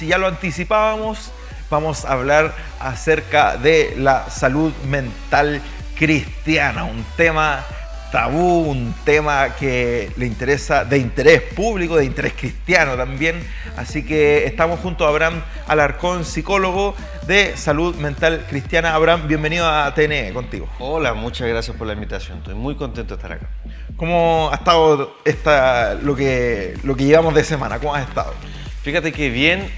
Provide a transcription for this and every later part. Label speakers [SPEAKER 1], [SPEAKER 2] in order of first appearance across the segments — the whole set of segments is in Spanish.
[SPEAKER 1] Si ya lo anticipábamos, vamos a hablar acerca de la salud mental cristiana, un tema tabú, un tema que le interesa, de interés público, de interés cristiano también. Así que estamos junto a Abraham Alarcón, psicólogo de salud mental cristiana. Abraham, bienvenido a TNE, contigo.
[SPEAKER 2] Hola, muchas gracias por la invitación. Estoy muy contento de estar acá.
[SPEAKER 1] ¿Cómo ha estado lo que llevamos de semana? ¿Cómo has estado?
[SPEAKER 2] Fíjate que bien,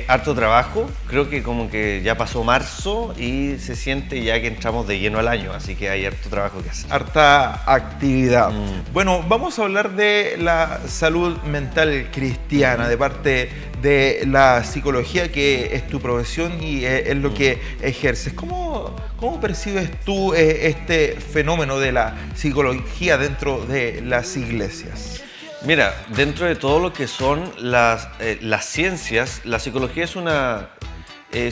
[SPEAKER 2] harto trabajo. Creo que como que ya pasó marzo y se siente ya que entramos de lleno al año, así que hay harto trabajo que hacer.
[SPEAKER 1] Harta actividad. Bueno, vamos a hablar de la salud mental cristiana, de parte de la psicología, que es tu profesión y es lo que ejerces. ¿Cómo percibes tú este fenómeno de la psicología dentro de las iglesias?
[SPEAKER 2] Mira, dentro de todo lo que son las ciencias, la psicología es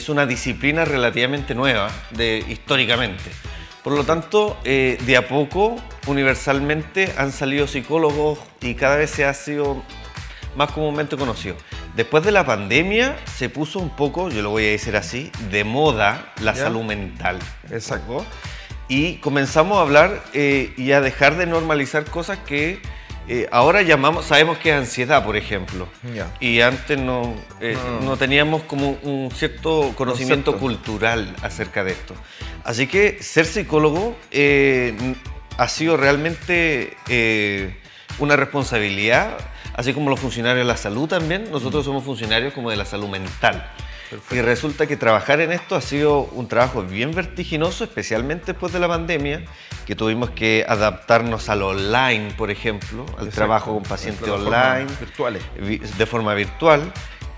[SPEAKER 2] una disciplina relativamente nueva históricamente. Por lo tanto, de a poco, universalmente, han salido psicólogos y cada vez se ha sido más comúnmente conocido. Después de la pandemia se puso un poco, yo lo voy a decir así, de moda la salud mental.
[SPEAKER 1] Exacto.
[SPEAKER 2] Y comenzamos a hablar y a dejar de normalizar cosas que ahora sabemos que es ansiedad, por ejemplo. Y antes no teníamos como un cierto conocimiento cultural acerca de esto. Así que ser psicólogo ha sido realmente una responsabilidad, así como los funcionarios de la salud también. Nosotros somos funcionarios como de la salud mental. Perfecto. Y resulta que trabajar en esto ha sido un trabajo bien vertiginoso, especialmente después de la pandemia, que tuvimos que adaptarnos al online, por ejemplo, al trabajo con pacientes online, de forma virtual.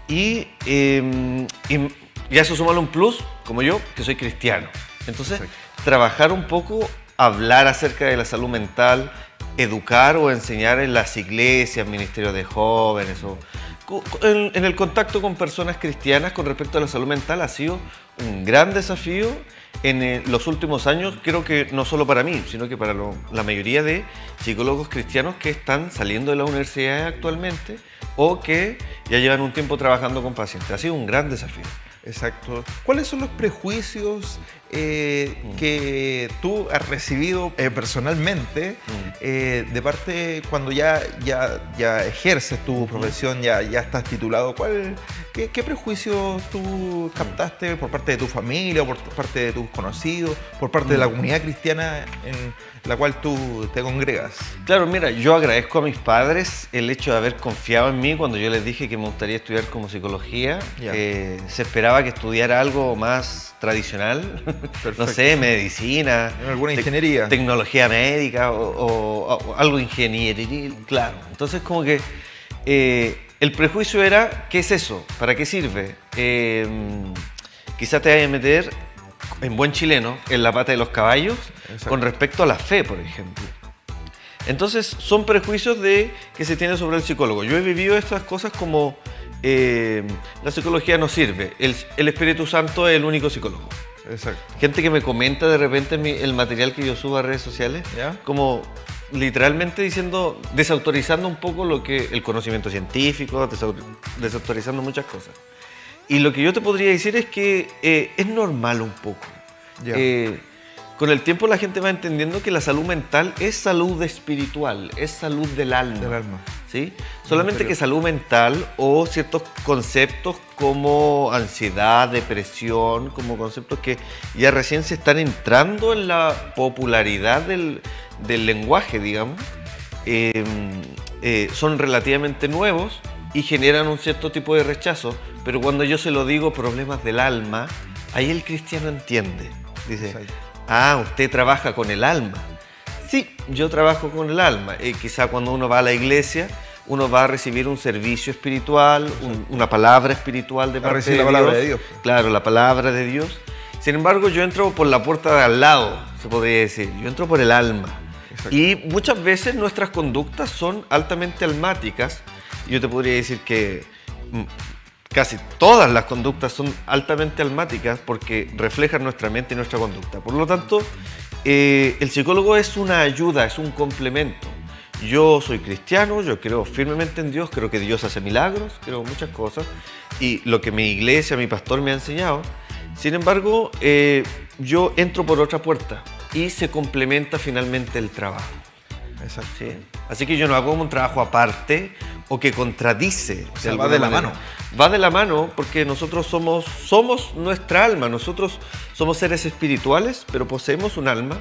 [SPEAKER 2] Y a eso sumarle un plus, como yo, que soy cristiano. Entonces, trabajar un poco, hablar acerca de la salud mental, educar o enseñar en las iglesias, ministerios de jóvenes o en el contacto con personas cristianas con respecto a la salud mental ha sido un gran desafío en los últimos años. Creo que no solo para mí, sino que para la mayoría de psicólogos cristianos que están saliendo de la universidad actualmente o que ya llevan un tiempo trabajando con pacientes. Ha sido un gran desafío.
[SPEAKER 1] Exacto. ¿Cuáles son los prejuicios que tú has recibido personalmente de parte cuando ya ejerces tu profesión, ya estás titulado? ¿Qué prejuicios tú captaste por parte de tu familia, por parte de tus conocidos, por parte de la comunidad cristiana en la cual tú te congregas?
[SPEAKER 2] Claro, mira, yo agradezco a mis padres el hecho de haber confiado en mí cuando yo les dije que me gustaría estudiar como psicología. Se esperaba que estudiara algo más tradicional, no sé, medicina,
[SPEAKER 1] alguna ingeniería,
[SPEAKER 2] tecnología médica o algo ingeniería, claro. Entonces como que el prejuicio era, ¿qué es eso? ¿Para qué sirve? Quizás te vayas a meter, en buen chileno, en la pata de los caballos. Exacto. Con respecto a la fe, por ejemplo. Entonces son prejuicios que se tiene sobre el psicólogo. Yo he vivido estas cosas como la psicología no sirve, el Espíritu Santo es el único psicólogo.
[SPEAKER 1] Exacto.
[SPEAKER 2] Gente que me comenta de repente el material que yo subo a redes sociales, como literalmente diciendo, desautorizando un poco el conocimiento científico, desautorizando muchas cosas. Y lo que yo te podría decir es que es normal un poco. Con el tiempo la gente va entendiendo que la salud mental es salud espiritual, es salud del alma. ¿Sí? Solamente que salud mental o ciertos conceptos como ansiedad, depresión, como conceptos que ya recién se están entrando en la popularidad del lenguaje, digamos, son relativamente nuevos y generan un cierto tipo de rechazo, pero cuando yo se lo digo problemas del alma, ahí el cristiano entiende. Dice, usted trabaja con el alma. Sí, yo trabajo con el alma. Quizá cuando uno va a la iglesia, uno va a recibir un servicio espiritual, una palabra espiritual de parte de Dios. La palabra de Dios. Claro, la palabra de Dios. Sin embargo, yo entro por la puerta de al lado, se podría decir. Yo entro por el alma. Exacto. Y muchas veces nuestras conductas son altamente almáticas. Yo te podría decir que casi todas las conductas son altamente almáticas porque reflejan nuestra mente y nuestra conducta. Por lo tanto, el psicólogo es una ayuda, es un complemento. Yo soy cristiano, yo creo firmemente en Dios, creo que Dios hace milagros, creo muchas cosas. y lo que mi iglesia, mi pastor me ha enseñado. Sin embargo, yo entro por otra puerta y se complementa finalmente el trabajo.
[SPEAKER 1] Exacto.
[SPEAKER 2] ¿Sí? Así que yo no hago un trabajo aparte o que contradice.
[SPEAKER 1] O sea, va de la mano.
[SPEAKER 2] Va de la mano porque nosotros somos nuestra alma. Nosotros somos seres espirituales, pero poseemos un alma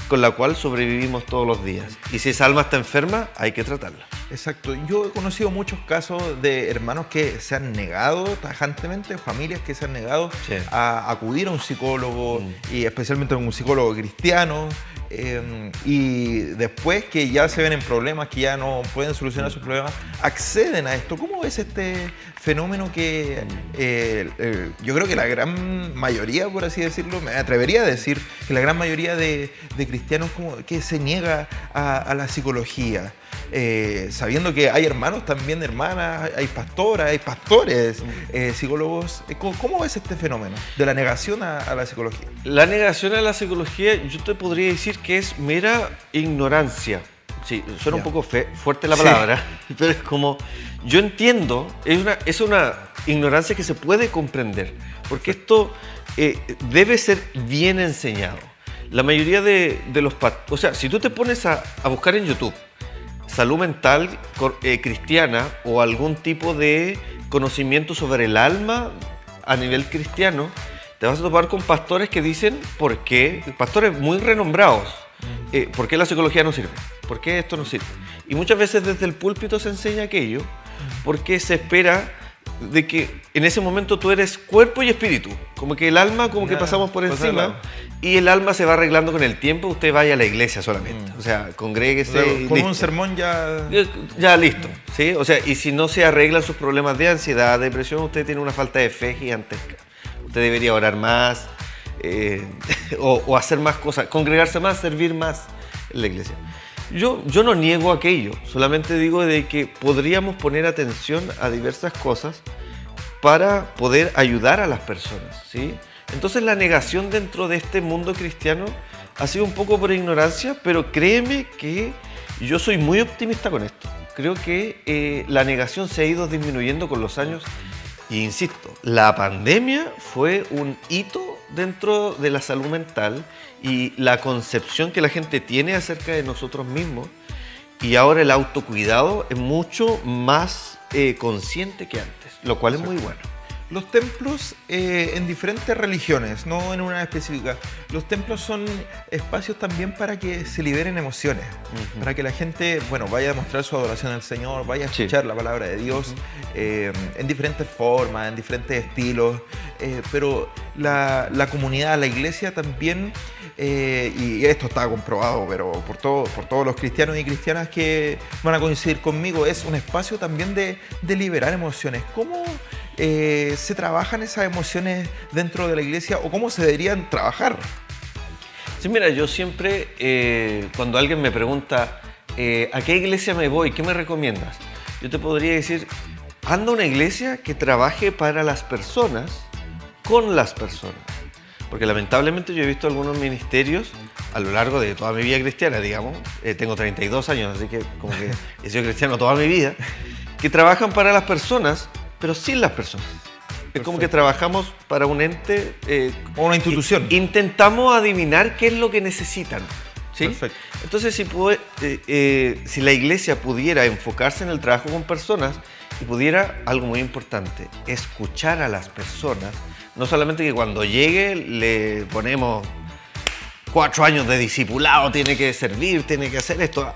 [SPEAKER 2] con la cual sobrevivimos todos los días. Y si esa alma está enferma, hay que tratarla.
[SPEAKER 1] Exacto. Yo he conocido muchos casos de hermanos que se han negado tajantemente, familias que se han negado a acudir a un psicólogo, y especialmente a un psicólogo cristiano. Y después que ya se ven en problemas, que ya no pueden solucionar sus problemas, acceden a esto. ¿Cómo ves este fenómeno que yo creo que la gran mayoría, por así decirlo, me atrevería a decir que la gran mayoría de cristianos como que se niega a la psicología? Sabiendo que hay hermanos también, hermanas, hay pastoras, hay pastores, psicólogos. ¿Cómo ves este fenómeno de la negación a la psicología?
[SPEAKER 2] La negación a la psicología, yo te podría decir que es mera ignorancia. Sí, suena un poco fuerte la palabra, pero es como, yo entiendo, es una ignorancia que se puede comprender, porque esto debe ser bien enseñado. La mayoría de los o sea, si tú te pones a buscar en YouTube salud mental cristiana o algún tipo de conocimiento sobre el alma a nivel cristiano, te vas a topar con pastores que dicen pastores muy renombrados, ¿por qué la psicología no sirve? ¿Por qué esto no sirve? Y muchas veces desde el púlpito se enseña aquello porque se espera de que en ese momento tú eres cuerpo y espíritu, como que el alma que pasamos por encima y el alma se va arreglando con el tiempo. Usted vaya a la iglesia solamente, o sea, congréguese.
[SPEAKER 1] Con un sermón
[SPEAKER 2] ya listo, ¿sí? O sea, y si no se arreglan sus problemas de ansiedad, depresión, usted tiene una falta de fe gigantesca. Usted debería orar más, o hacer más cosas, congregarse más, servir más en la iglesia. Yo no niego aquello, solamente digo de que podríamos poner atención a diversas cosas para poder ayudar a las personas, ¿sí? Entonces la negación dentro de este mundo cristiano ha sido un poco por ignorancia, pero créeme que yo soy muy optimista con esto. Creo que la negación se ha ido disminuyendo con los años. E insisto, la pandemia fue un hito dentro de la salud mental y la concepción que la gente tiene acerca de nosotros mismos. Y ahora el autocuidado es mucho más consciente que antes, lo cual es muy bueno.
[SPEAKER 1] Los templos en diferentes religiones, no en una específica, los templos son espacios también para que se liberen emociones, para que la gente, vaya a mostrar su adoración al Señor, vaya a escuchar la palabra de Dios en diferentes formas, en diferentes estilos, pero la comunidad, la iglesia también, y esto está comprobado, pero por todos los cristianos y cristianas que van a coincidir conmigo, es un espacio también de liberar emociones. ¿Cómo se trabajan esas emociones dentro de la iglesia o cómo se deberían trabajar?
[SPEAKER 2] Sí, mira, yo siempre, cuando alguien me pregunta ¿a qué iglesia me voy? ¿Qué me recomiendas? Yo te podría decir, anda a una iglesia que trabaje para las personas, con las personas. Porque lamentablemente yo he visto algunos ministerios a lo largo de toda mi vida cristiana, digamos, tengo 32 años, así que como que he sido cristiano toda mi vida, que trabajan para las personas, pero sin las personas. Perfecto. Es como que trabajamos para un ente
[SPEAKER 1] o una institución.
[SPEAKER 2] Intentamos adivinar qué es lo que necesitan, ¿sí?
[SPEAKER 1] Perfecto.
[SPEAKER 2] Entonces, si la iglesia pudiera enfocarse en el trabajo con personas y pudiera, algo muy importante, escuchar a las personas, no solamente que cuando llegue le ponemos 4 años de discipulado, tiene que servir, tiene que hacer esto,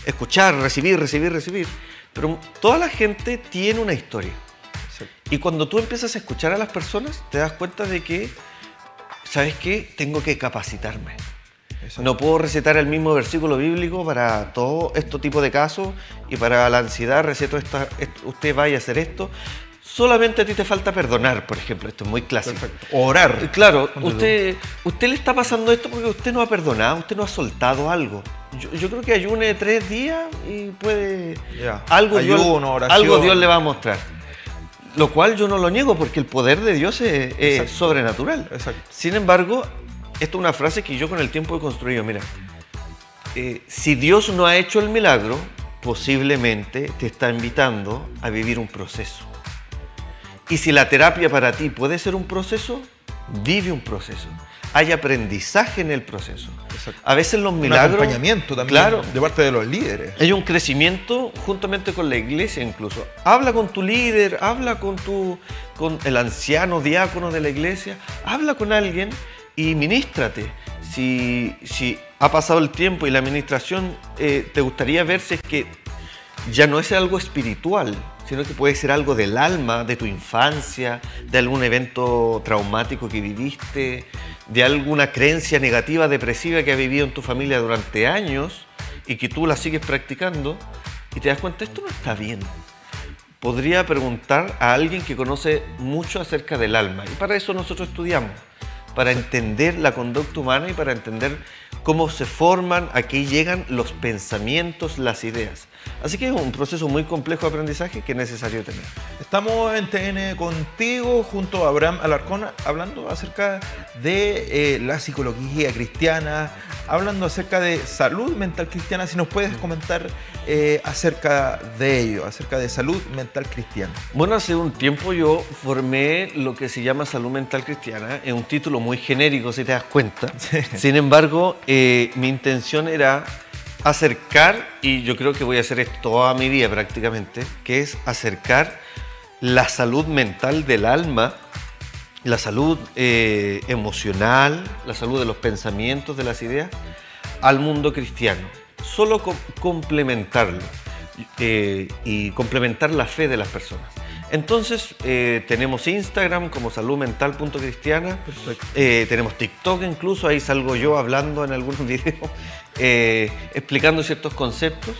[SPEAKER 2] escuchar, recibir, pero toda la gente tiene una historia. Sí. Y cuando tú empiezas a escuchar a las personas, te das cuenta de que, ¿sabes qué? Tengo que capacitarme. Exacto. No puedo recetar el mismo versículo bíblico para todo este tipo de casos, y para la ansiedad receto usted vaya a hacer esto. Solamente a ti te falta perdonar, por ejemplo. Esto es muy clásico.
[SPEAKER 1] Perfecto. Orar.
[SPEAKER 2] Claro, usted le está pasando esto porque usted no ha perdonado, usted no ha soltado algo. Yo creo que ayune 3 días y puede... Algo Dios le va a mostrar. Lo cual yo no lo niego, porque el poder de Dios es sobrenatural.
[SPEAKER 1] Exacto.
[SPEAKER 2] Sin embargo, esto es una frase que yo con el tiempo he construido. Mira, si Dios no ha hecho el milagro, posiblemente te está invitando a vivir un proceso. Y si la terapia para ti puede ser un proceso, vive un proceso. Hay aprendizaje en el proceso.
[SPEAKER 1] Exacto.
[SPEAKER 2] A veces los milagros...
[SPEAKER 1] Un acompañamiento también,
[SPEAKER 2] claro,
[SPEAKER 1] de parte de los líderes.
[SPEAKER 2] Hay un crecimiento juntamente con la iglesia incluso. Habla con tu líder, habla con el anciano, diácono de la iglesia, habla con alguien y ministrate. Si ha pasado el tiempo y la administración te gustaría ver si es que ya no es algo espiritual, sino que puede ser algo del alma, de tu infancia, de algún evento traumático que viviste, de alguna creencia negativa, depresiva que ha vivido en tu familia durante años y que tú la sigues practicando y te das cuenta, esto no está bien. Podría preguntar a alguien que conoce mucho acerca del alma y para eso nosotros estudiamos, para entender la conducta humana y para entender cómo se forman, a qué llegan los pensamientos, las ideas. Así que es un proceso muy complejo de aprendizaje que es necesario tener.
[SPEAKER 1] Estamos en TN Contigo junto a Abraham Alarcón hablando acerca de la psicología cristiana, hablando acerca de salud mental cristiana. Si nos puedes comentar acerca de ello, acerca de salud mental cristiana.
[SPEAKER 2] Bueno, hace un tiempo yo formé lo que se llama salud mental cristiana. Es un título muy genérico, si te das cuenta. Sí. Sin embargo, mi intención era acercar, y yo creo que voy a hacer esto toda mi vida prácticamente, que es acercar la salud mental del alma, la salud emocional, la salud de los pensamientos, de las ideas, al mundo cristiano. Solo complementarlo y complementar la fe de las personas. Entonces, tenemos Instagram como saludmental.cristiana, tenemos TikTok incluso, ahí salgo yo hablando en algunos videos, explicando ciertos conceptos.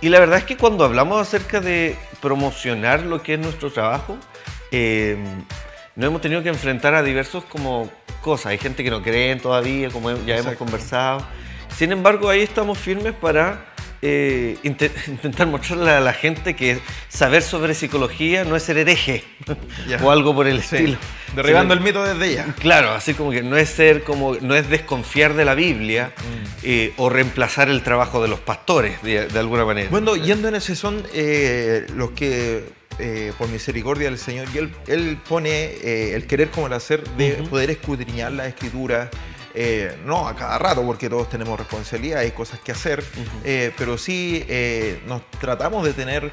[SPEAKER 2] Y la verdad es que cuando hablamos acerca de promocionar lo que es nuestro trabajo, nos hemos tenido que enfrentar a diversos cosas. Hay gente que no cree todavía, como ya hemos conversado. Sin embargo, ahí estamos firmes para intentar mostrarle a la gente que saber sobre psicología no es ser hereje o algo por el estilo.
[SPEAKER 1] Derribando el mito desde ella.
[SPEAKER 2] Claro, así como que no es no es desconfiar de la Biblia o reemplazar el trabajo de los pastores de alguna manera.
[SPEAKER 1] Bueno, yendo en ese son los que por misericordia del Señor, y él pone el querer como el hacer de poder escudriñar la Escritura. No a cada rato, porque todos tenemos responsabilidad, hay cosas que hacer, pero sí nos tratamos de tener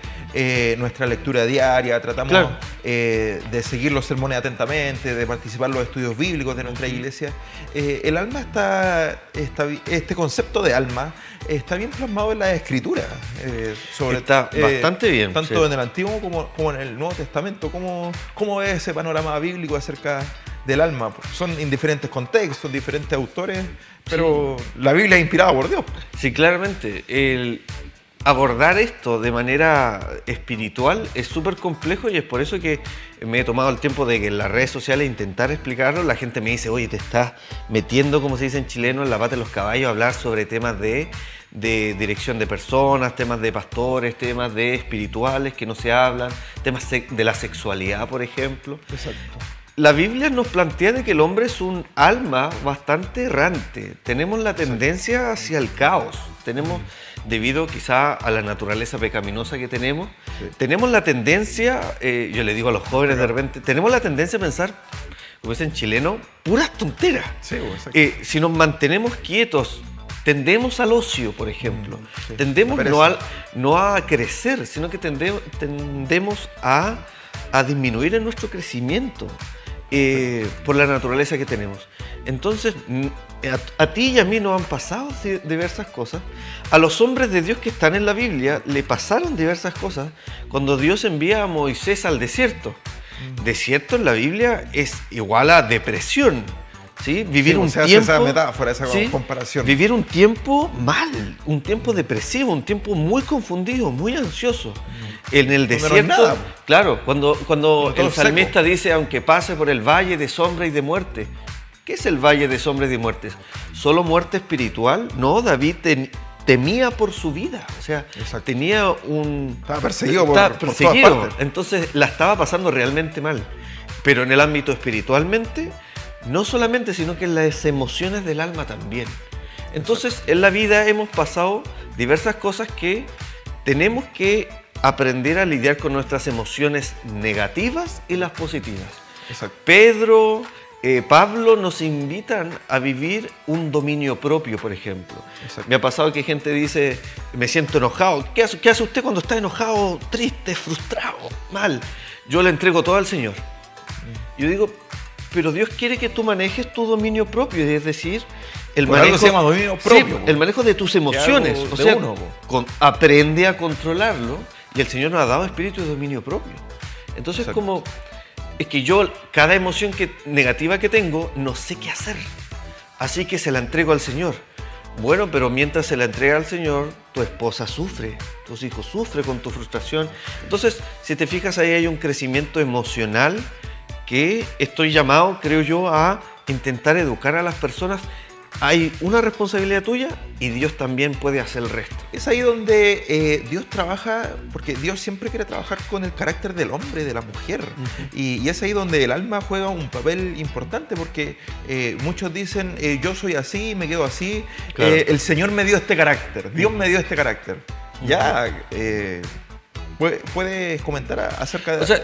[SPEAKER 1] nuestra lectura diaria, tratamos de seguir los sermones atentamente, de participar en los estudios bíblicos de nuestra iglesia. El alma este concepto de alma está bien plasmado en la Escritura.
[SPEAKER 2] Está bastante bien.
[SPEAKER 1] Tanto en el Antiguo como en el Nuevo Testamento. ¿Cómo es ese panorama bíblico acerca del alma? Son en diferentes contextos, diferentes autores, pero la Biblia es inspirada por Dios.
[SPEAKER 2] Sí, claramente. El abordar esto de manera espiritual es súper complejo y es por eso que me he tomado el tiempo de que en las redes sociales intentar explicarlo. La gente me dice, oye, te estás metiendo, como se dice en chileno, en la pata de los caballos, a hablar sobre temas de dirección de personas, temas de pastores, temas de espirituales que no se hablan, temas de la sexualidad, por ejemplo.
[SPEAKER 1] Exacto.
[SPEAKER 2] La Biblia nos plantea de que el hombre es un alma bastante errante. Tenemos la tendencia hacia el caos. Debido quizá a la naturaleza pecaminosa que tenemos, tenemos la tendencia, yo le digo a los jóvenes de repente, tenemos la tendencia a pensar, como dicen en chileno, puras tonteras. Sí, si nos mantenemos quietos, tendemos al ocio, por ejemplo. Tendemos no a crecer, sino que tendemos a disminuir en nuestro crecimiento. Por la naturaleza que tenemos. Entonces, a ti y a mí nos han pasado diversas cosas. A los hombres de Dios que están en la Biblia le pasaron diversas cosas cuando Dios envía a Moisés al desierto. Desierto en la Biblia es igual a depresión. ¿Sí? Vivir un tiempo,
[SPEAKER 1] esa metáfora, esa comparación.
[SPEAKER 2] Vivir un tiempo mal, un tiempo depresivo, un tiempo muy confundido, muy ansioso. En el desierto, no nada. Claro, cuando el salmista dice, aunque pase por el valle de sombra y de muerte. ¿Qué es el valle de sombra y de muerte? ¿Solo muerte espiritual? No, David temía por su vida. O sea,
[SPEAKER 1] estaba perseguido por todas partes.
[SPEAKER 2] Entonces la estaba pasando realmente mal. Pero en el ámbito espiritualmente, no solamente, sino que en las emociones del alma también. Entonces, en la vida hemos pasado diversas cosas que tenemos que aprender a lidiar con nuestras emociones negativas y las positivas.
[SPEAKER 1] Exacto.
[SPEAKER 2] Pedro, Pablo nos invitan a vivir un dominio propio, por ejemplo. Exacto. Me ha pasado que gente dice, me siento enojado. ¿Qué hace usted cuando está enojado, triste, frustrado, mal? Yo le entrego todo al Señor. Yo digo, pero Dios quiere que tú manejes tu dominio propio, es decir, el manejo,
[SPEAKER 1] se llama dominio propio,
[SPEAKER 2] sí, el manejo de tus emociones. O sea, aprende a controlarlo, y el Señor nos ha dado espíritu de dominio propio. Entonces, como es que yo, cada emoción negativa que tengo, no sé qué hacer. Así que se la entrego al Señor. Bueno, pero mientras se la entrega al Señor, tu esposa sufre, tus hijos sufren con tu frustración. Entonces, si te fijas, ahí hay un crecimiento emocional que estoy llamado, creo yo, a intentar educar a las personas. Hay una responsabilidad tuya y Dios también puede hacer el resto.
[SPEAKER 1] Es ahí donde Dios trabaja, porque Dios siempre quiere trabajar con el carácter del hombre, de la mujer. Y es ahí donde el alma juega un papel importante, porque muchos dicen, yo soy así, me quedo así, claro. El Señor me dio este carácter, Dios me dio este carácter. Ya, ¿puedes comentar acerca de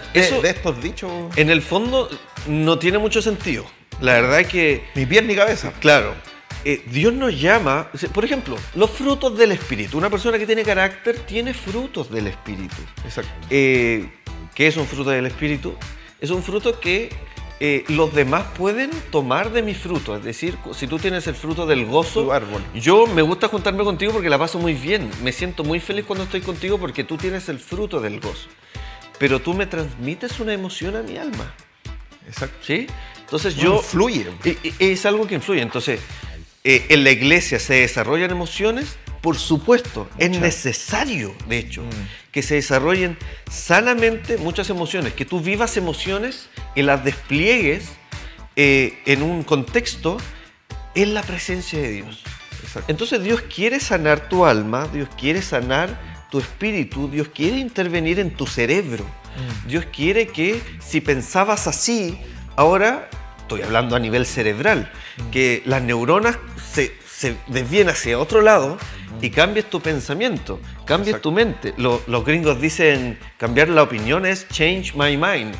[SPEAKER 1] estos dichos?
[SPEAKER 2] En el fondo no tiene mucho sentido. La verdad es que...
[SPEAKER 1] Ni pies ni cabeza.
[SPEAKER 2] Claro. Dios nos llama, por ejemplo, los frutos del Espíritu. Una persona que tiene carácter tiene frutos del Espíritu.
[SPEAKER 1] Exacto.
[SPEAKER 2] ¿Qué es un fruto del Espíritu? Es un fruto que los demás pueden tomar de mi fruto. Es decir, si tú tienes el fruto del gozo,
[SPEAKER 1] tu árbol.
[SPEAKER 2] Yo me gusta juntarme contigo porque la paso muy bien. Me siento muy feliz cuando estoy contigo porque tú tienes el fruto del gozo. Pero tú me transmites una emoción a mi alma.
[SPEAKER 1] Exacto.
[SPEAKER 2] ¿Sí? Entonces
[SPEAKER 1] influye.
[SPEAKER 2] Es algo que influye. Entonces, en la iglesia se desarrollan emociones, por supuesto, es necesario, de hecho, que se desarrollen sanamente muchas emociones, que tú vivas emociones y las despliegues en un contexto en la presencia de Dios. Exacto. Entonces Dios quiere sanar tu alma, Dios quiere sanar tu espíritu, Dios quiere intervenir en tu cerebro. Dios quiere que si pensabas así, ahora... Estoy hablando a nivel cerebral, que las neuronas se desvíen hacia otro lado y cambies tu pensamiento, cambies tu mente. Los gringos dicen cambiar la opinión es change my mind.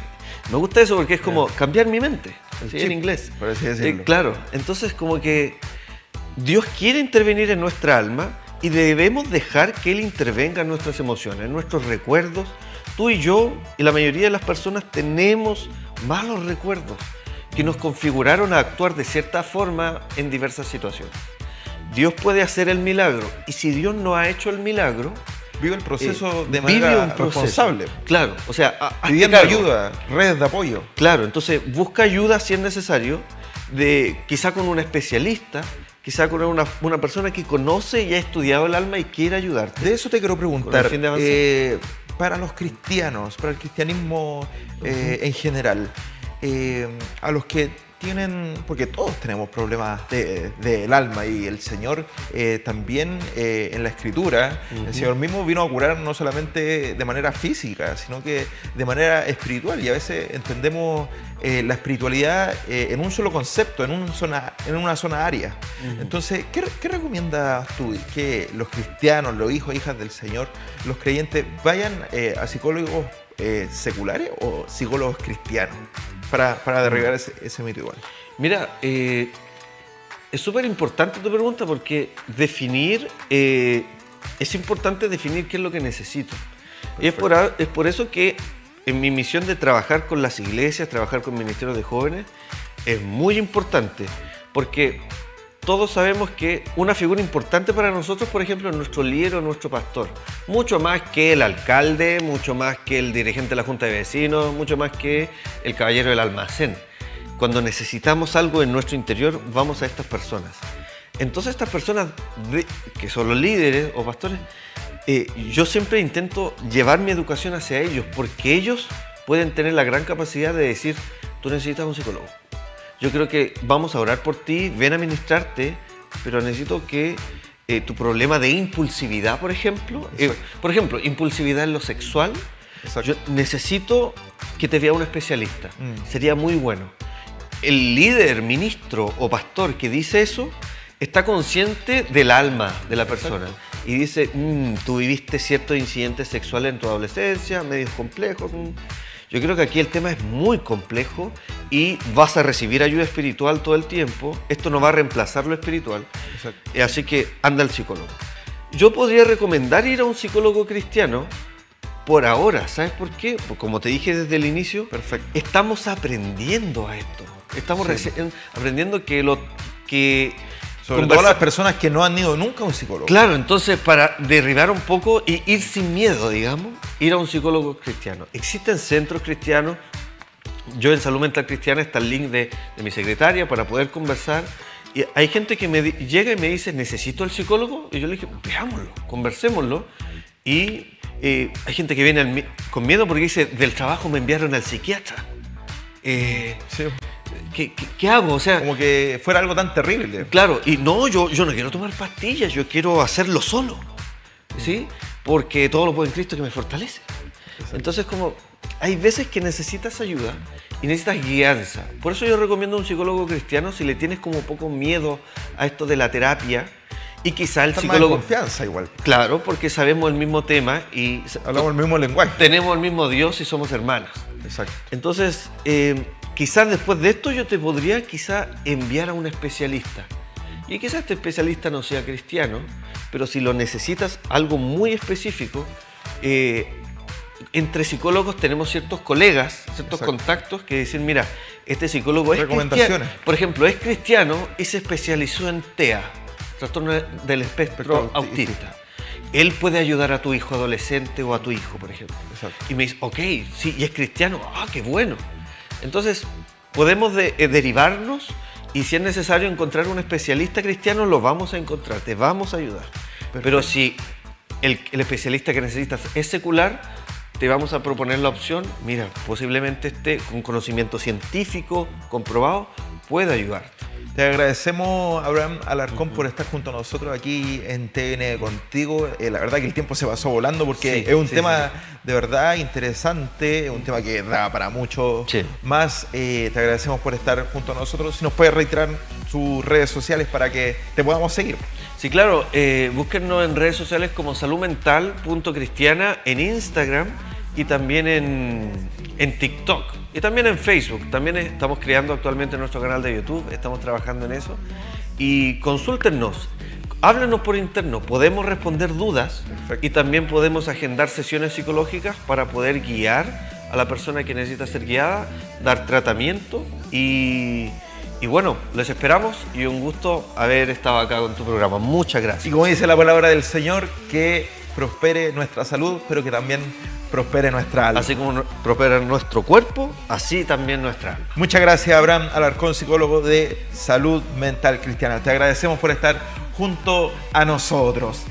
[SPEAKER 2] Me gusta eso porque es como cambiar mi mente, así en inglés.
[SPEAKER 1] Por así decirlo.
[SPEAKER 2] Claro, entonces como que Dios quiere intervenir en nuestra alma y debemos dejar que Él intervenga en nuestras emociones, en nuestros recuerdos. Tú y yo y la mayoría de las personas tenemos malos recuerdos que nos configuraron a actuar de cierta forma en diversas situaciones. Dios puede hacer el milagro, y si Dios no ha hecho el milagro,
[SPEAKER 1] vive el proceso de manera responsable.
[SPEAKER 2] Claro, o sea,
[SPEAKER 1] pidiendo ayuda, redes de apoyo.
[SPEAKER 2] Claro, entonces busca ayuda si es necesario, quizá con un especialista, quizá con una persona que conoce y ha estudiado el alma y quiere ayudarte.
[SPEAKER 1] De eso te quiero preguntar. Para los cristianos, para el cristianismo en general, a los que tienen, porque todos tenemos problemas del alma, y el Señor también en la Escritura, el Señor mismo vino a curar no solamente de manera física, sino que de manera espiritual, y a veces entendemos la espiritualidad en un solo concepto, en una zona área. Entonces, ¿qué recomiendas tú que los cristianos, los hijos e hijas del Señor, los creyentes, vayan a psicólogos seculares o psicólogos cristianos para derribar ese mito igual?
[SPEAKER 2] Mira, es súper importante tu pregunta, porque es importante definir qué es lo que necesito. Y es por eso que en mi misión de trabajar con las iglesias, trabajar con ministerios de jóvenes, es muy importante, porque todos sabemos que una figura importante para nosotros, por ejemplo, es nuestro líder o nuestro pastor. Mucho más que el alcalde, mucho más que el dirigente de la junta de vecinos, mucho más que el caballero del almacén. Cuando necesitamos algo en nuestro interior, vamos a estas personas. Entonces estas personas, que son los líderes o pastores, yo siempre intento llevar mi educación hacia ellos, porque ellos pueden tener la gran capacidad de decir, tú necesitas un psicólogo. Yo creo que vamos a orar por ti, ven a ministrarte, pero necesito que tu problema de impulsividad, por ejemplo, impulsividad en lo sexual, yo necesito que te vea un especialista. Sería muy bueno. El líder, ministro o pastor que dice eso está consciente del alma de la persona. y dice, tú viviste ciertos incidentes sexuales en tu adolescencia, medios complejos. Yo creo que aquí el tema es muy complejo y vas a recibir ayuda espiritual todo el tiempo. Esto no va a reemplazar lo espiritual. Exacto. Así que anda al psicólogo. Yo podría recomendar ir a un psicólogo cristiano por ahora. ¿Sabes por qué? Porque como te dije desde el inicio, estamos aprendiendo a esto. Estamos aprendiendo que
[SPEAKER 1] sobre todo las personas que no han ido nunca a un psicólogo.
[SPEAKER 2] Claro, entonces para derribar un poco y ir sin miedo, digamos, ir a un psicólogo cristiano. Existen centros cristianos. Yo en Salud Mental Cristiana está el link de mi secretaria para poder conversar. Y hay gente que llega y me dice, ¿necesito al psicólogo? Y yo le dije, veámoslo, conversémoslo. Y hay gente que viene con miedo porque dice, del trabajo me enviaron al psiquiatra.
[SPEAKER 1] Sí.
[SPEAKER 2] ¿Qué hago? O sea,
[SPEAKER 1] como que fuera algo tan terrible.
[SPEAKER 2] Claro, y no, yo no quiero tomar pastillas, yo quiero hacerlo solo, ¿sí? Porque todo lo puedo en Cristo que me fortalece. Exacto. Entonces, como hay veces que necesitas ayuda y necesitas guianza. Por eso yo recomiendo a un psicólogo cristiano si le tienes como poco miedo a esto de la terapia. Y quizá el psicólogo...
[SPEAKER 1] Más confianza igual.
[SPEAKER 2] Claro, porque sabemos el mismo tema y...
[SPEAKER 1] Hablamos el mismo lenguaje.
[SPEAKER 2] Tenemos el mismo Dios y somos hermanos.
[SPEAKER 1] Exacto.
[SPEAKER 2] Entonces, quizás después de esto yo te podría quizá enviar a un especialista. Y quizás este especialista no sea cristiano, pero si lo necesitas algo muy específico, entre psicólogos tenemos ciertos colegas, ciertos contactos que dicen, mira, este psicólogo es cristiano. Por ejemplo, es cristiano y se especializó en TEA, trastorno del espectro autista. Él puede ayudar a tu hijo adolescente o a tu hijo, por ejemplo. Exacto. Y me dice, ok, sí, y es cristiano, qué bueno. Entonces, podemos derivarnos y si es necesario encontrar un especialista cristiano, lo vamos a encontrar, te vamos a ayudar. Perfecto. Pero si el especialista que necesitas es secular, te vamos a proponer la opción, mira, posiblemente esté con conocimiento científico comprobado, puede ayudarte.
[SPEAKER 1] Te agradecemos, Abraham Alarcón, por estar junto a nosotros aquí en TN Contigo. La verdad que el tiempo se pasó volando porque es un tema de verdad interesante, es un tema que da para mucho más. Te agradecemos por estar junto a nosotros. Si nos puedes reiterar sus redes sociales para que te podamos seguir.
[SPEAKER 2] Sí, claro. Búsquennos en redes sociales como saludmental.cristiana en Instagram y también en TikTok. Y también en Facebook, también estamos creando actualmente nuestro canal de YouTube, estamos trabajando en eso. Y consúltenos, háblenos por interno, podemos responder dudas. Perfecto. Y también podemos agendar sesiones psicológicas para poder guiar a la persona que necesita ser guiada, dar tratamiento y bueno, les esperamos y un gusto haber estado acá con tu programa. Muchas gracias.
[SPEAKER 1] Y como dice la palabra del Señor, que prospere nuestra salud, pero que también prospere nuestra alma.
[SPEAKER 2] Así como prospera nuestro cuerpo, así también nuestra alma.
[SPEAKER 1] Muchas gracias, Abraham Alarcón, psicólogo de Salud Mental Cristiana. Te agradecemos por estar junto a nosotros.